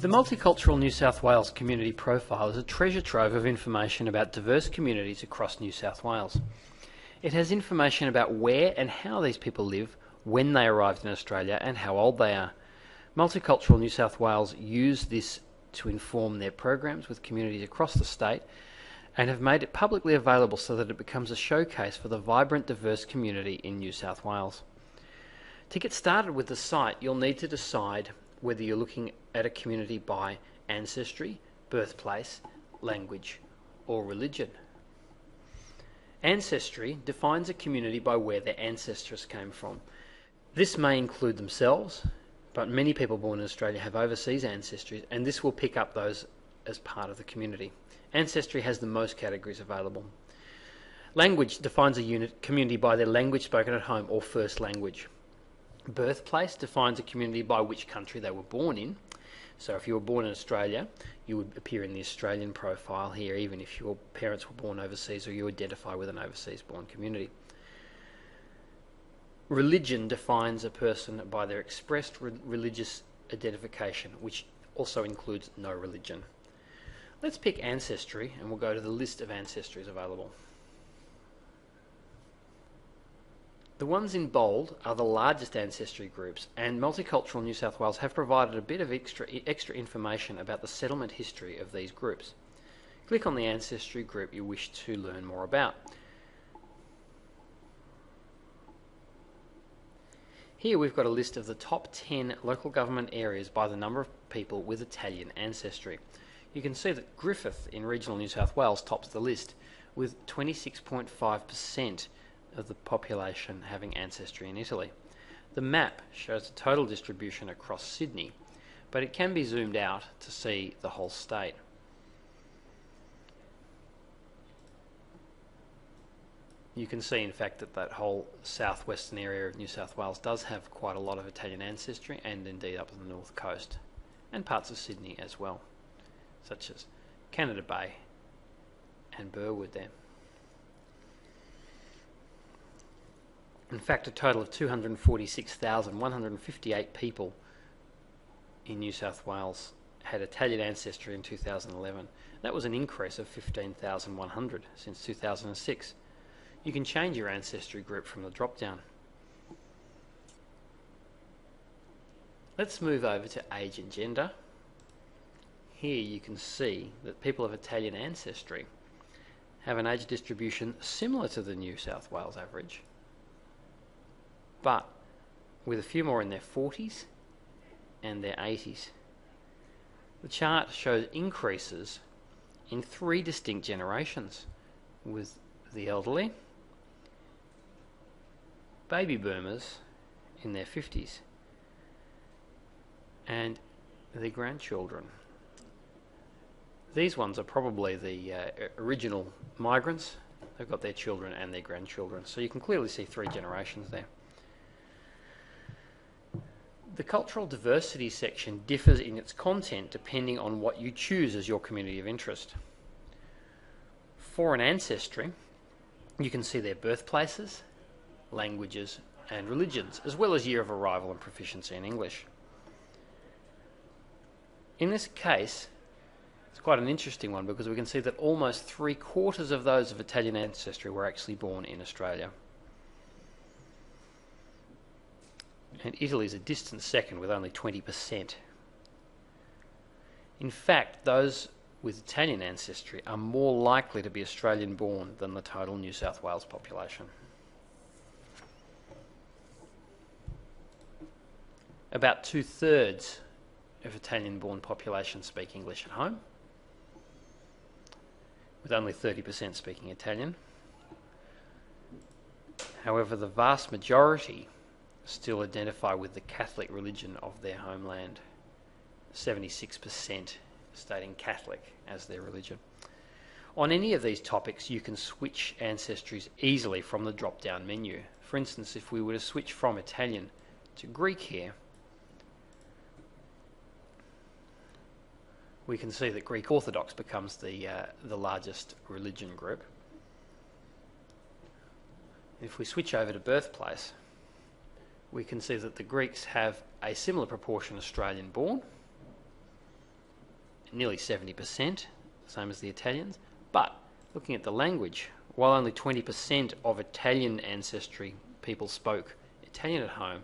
The Multicultural New South Wales Community Profile is a treasure trove of information about diverse communities across New South Wales. It has information about where and how these people live, when they arrived in Australia, and how old they are. Multicultural New South Wales use this to inform their programs with communities across the state and have made it publicly available so that it becomes a showcase for the vibrant, diverse community in New South Wales. To get started with the site, you'll need to decide whether you're looking at a community by ancestry, birthplace, language, or religion. Ancestry defines a community by where their ancestors came from. This may include themselves, but many people born in Australia have overseas ancestry, and this will pick up those as part of the community. Ancestry has the most categories available. Language defines a community by their language spoken at home or first language. Birthplace defines a community by which country they were born in. So if you were born in Australia, you would appear in the Australian profile here, even if your parents were born overseas or you identify with an overseas born community. Religion defines a person by their expressed religious identification, which also includes no religion. Let's pick ancestry and we'll go to the list of ancestries available. The ones in bold are the largest ancestry groups, and Multicultural New South Wales have provided a bit of extra information about the settlement history of these groups. Click on the ancestry group you wish to learn more about. Here we've got a list of the top 10 local government areas by the number of people with Italian ancestry. You can see that Griffith in regional New South Wales tops the list with 26.5% of the population having ancestry in Italy. The map shows the total distribution across Sydney, but it can be zoomed out to see the whole state. You can see, in fact, that that whole southwestern area of New South Wales does have quite a lot of Italian ancestry, and indeed up the north coast, and parts of Sydney as well, such as Canada Bay and Burwood there. In fact, a total of 246,158 people in New South Wales had Italian ancestry in 2011. That was an increase of 15,100 since 2006. You can change your ancestry group from the drop-down. Let's move over to age and gender. Here you can see that people of Italian ancestry have an age distribution similar to the New South Wales average, but with a few more in their 40s and their 80s. The chart shows increases in 3 distinct generations, with the elderly, baby boomers in their 50s, and the grandchildren. These ones are probably the original migrants. They've got their children and their grandchildren, so you can clearly see 3 generations there. The cultural diversity section differs in its content depending on what you choose as your community of interest. For an ancestry, you can see their birthplaces, languages, and religions, as well as year of arrival and proficiency in English. In this case, it's quite an interesting one because we can see that almost 3/4 of those of Italian ancestry were actually born in Australia. And Italy is a distant second with only 20%. In fact, those with Italian ancestry are more likely to be Australian born than the total New South Wales population. About 2/3 of Italian born population speak English at home, with only 30% speaking Italian. However, the vast majority still identify with the Catholic religion of their homeland, 76% stating Catholic as their religion. On any of these topics, you can switch ancestries easily from the drop-down menu. For instance, if we were to switch from Italian to Greek here, we can see that Greek Orthodox becomes the largest religion group. If we switch over to birthplace, we can see that the Greeks have a similar proportion Australian born, nearly 70%, same as the Italians. But looking at the language, while only 20% of Italian ancestry people spoke Italian at home,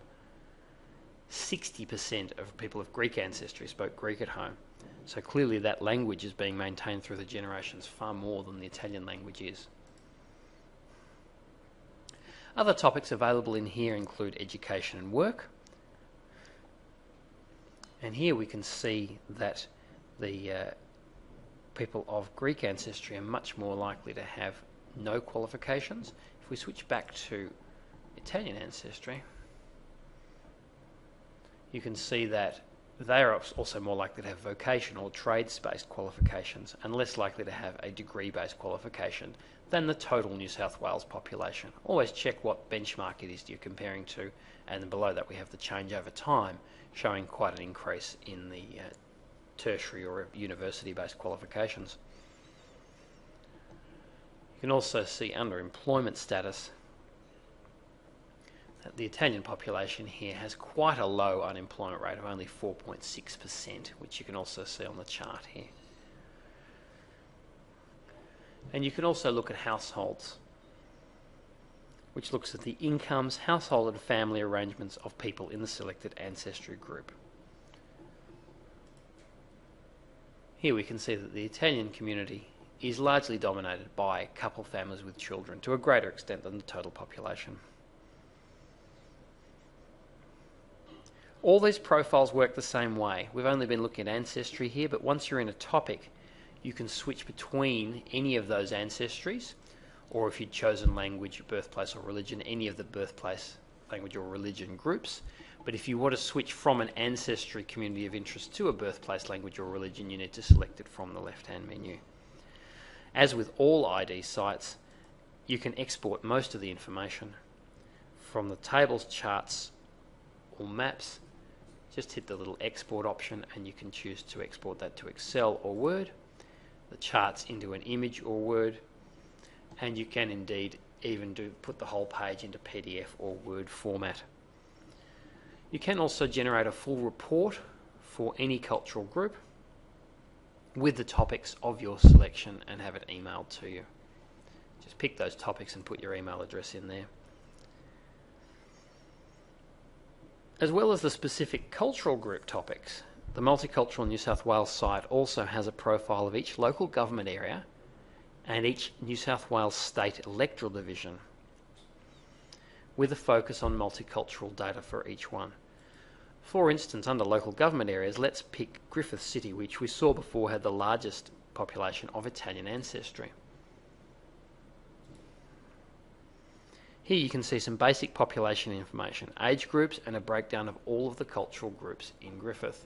60% of people of Greek ancestry spoke Greek at home. So clearly that language is being maintained through the generations far more than the Italian language is. Other topics available in here include education and work. And here we can see that the people of Greek ancestry are much more likely to have no qualifications. If we switch back to Italian ancestry, you can see that they are also more likely to have vocational or trades-based qualifications and less likely to have a degree-based qualification than the total New South Wales population. Always check what benchmark it is you're comparing to, and then below that we have the change over time, showing quite an increase in the tertiary or university-based qualifications. You can also see under employment status that the Italian population here has quite a low unemployment rate of only 4.6%, which you can also see on the chart here. And you can also look at households, which looks at the incomes, household and family arrangements of people in the selected ancestry group. Here we can see that the Italian community is largely dominated by couple families with children to a greater extent than the total population. All these profiles work the same way. We've only been looking at ancestry here, but once you're in a topic, you can switch between any of those ancestries, or if you'd chosen language, birthplace or religion, any of the birthplace, language or religion groups. But if you want to switch from an ancestry community of interest to a birthplace, language or religion, you need to select it from the left-hand menu. As with all ID sites, you can export most of the information from the tables, charts or maps. Just hit the little export option and you can choose to export that to Excel or Word, the charts into an image or Word, and you can indeed even put the whole page into PDF or Word format. You can also generate a full report for any cultural group with the topics of your selection and have it emailed to you. Just pick those topics and put your email address in there. As well as the specific cultural group topics, the Multicultural New South Wales site also has a profile of each local government area and each New South Wales state electoral division, with a focus on multicultural data for each one. For instance, under local government areas, let's pick Griffith City, which we saw before had the largest population of Italian ancestry. Here you can see some basic population information, age groups and a breakdown of all of the cultural groups in Griffith.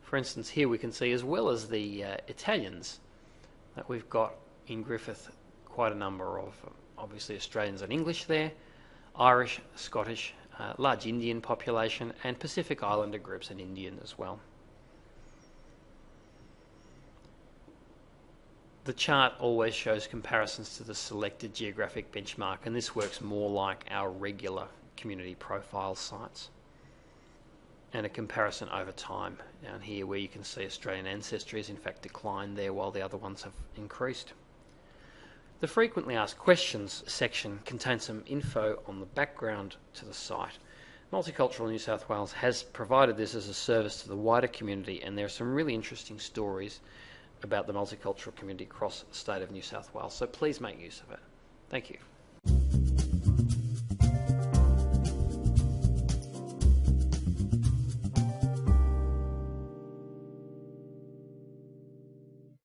For instance, here we can see, as well as the Italians, that we've got in Griffith quite a number of obviously Australians and English there, Irish, Scottish, large Indian population, and Pacific Islander groups and Indian as well. The chart always shows comparisons to the selected geographic benchmark, and this works more like our regular community profile sites. And a comparison over time down here, where you can see Australian ancestry has in fact declined there while the other ones have increased. The frequently asked questions section contains some info on the background to the site. Multicultural New South Wales has provided this as a service to the wider community, and there are some really interesting stories about the multicultural community across the state of New South Wales, so please make use of it. Thank you.